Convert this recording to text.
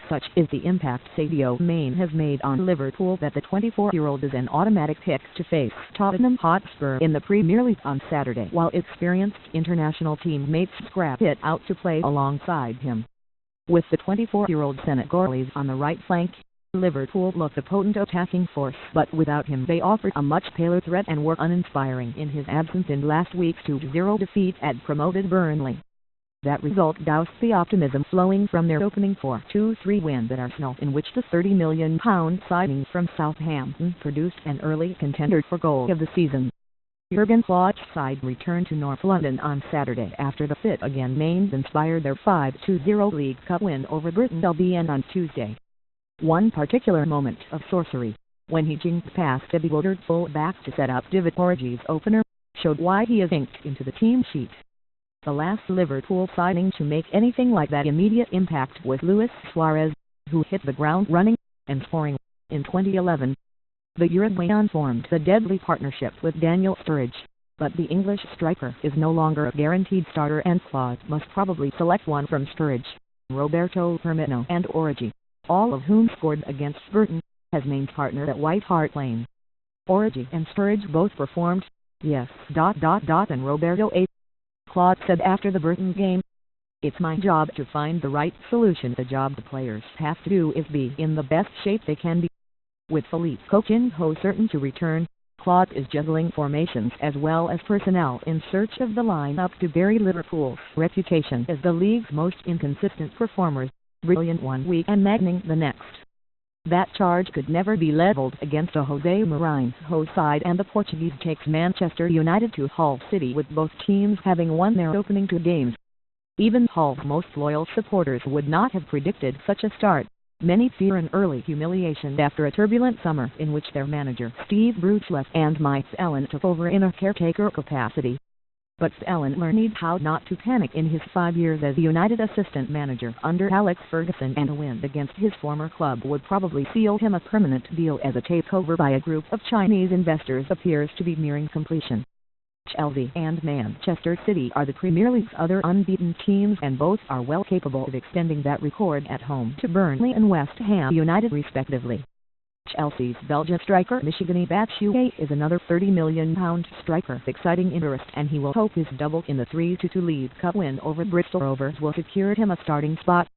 Such is the impact Sadio Mane has made on Liverpool that the 24-year-old is an automatic pick to face Tottenham Hotspur in the Premier League on Saturday, while experienced international teammates scrap it out to play alongside him. With the 24-year-old Senegalese on the right flank, Liverpool looked a potent attacking force, but without him they offered a much paler threat and were uninspiring in his absence in last week's 2-0 defeat at promoted Burnley. That result doused the optimism flowing from their opening 4-2-3 win at Arsenal, in which the £30 million signing from Southampton produced an early contender for goal of the season. Jurgen Klopp's side returned to North London on Saturday after the fit again Mane inspired their 5-0 League Cup win over Brighton Albion on Tuesday. One particular moment of sorcery, when he jinked past a bewildered full-back to set up Divock Origi's opener, showed why he is inked into the team sheet. The last Liverpool signing to make anything like that immediate impact was Luis Suarez, who hit the ground running and scoring in 2011. The Uruguayan formed the deadly partnership with Daniel Sturridge, but the English striker is no longer a guaranteed starter and Klopp must probably select one from Sturridge, Roberto Firmino and Origi, all of whom scored against Burton, as main partner at White Hart Lane. Origi and Sturridge both performed, yes, and Roberto A. Klopp said after the Burton game, "It's my job to find the right solution. The job the players have to do is be in the best shape they can be." With Philippe Coutinho certain to return, Klopp is juggling formations as well as personnel in search of the lineup to bury Liverpool's reputation as the league's most inconsistent performers, brilliant one week and maddening the next. That charge could never be levelled against a Jose Mourinho side, and the Portuguese takes Manchester United to Hull City, with both teams having won their opening 2 games. Even Hull's most loyal supporters would not have predicted such a start. Many fear an early humiliation after a turbulent summer in which their manager Steve Bruce left and Mike Allen took over in a caretaker capacity. But Allen learned how not to panic in his 5 years as United assistant manager under Alex Ferguson, and a win against his former club would probably seal him a permanent deal, as a takeover by a group of Chinese investors appears to be nearing completion. Chelsea and Manchester City are the Premier League's other unbeaten teams, and both are well capable of extending that record at home to Burnley and West Ham United respectively. Chelsea's Belgian striker Michelin Batshuayi is another £30 million striker of exciting interest, and he will hope his double in the 3-2 League Cup win over Bristol Rovers will secure him a starting spot.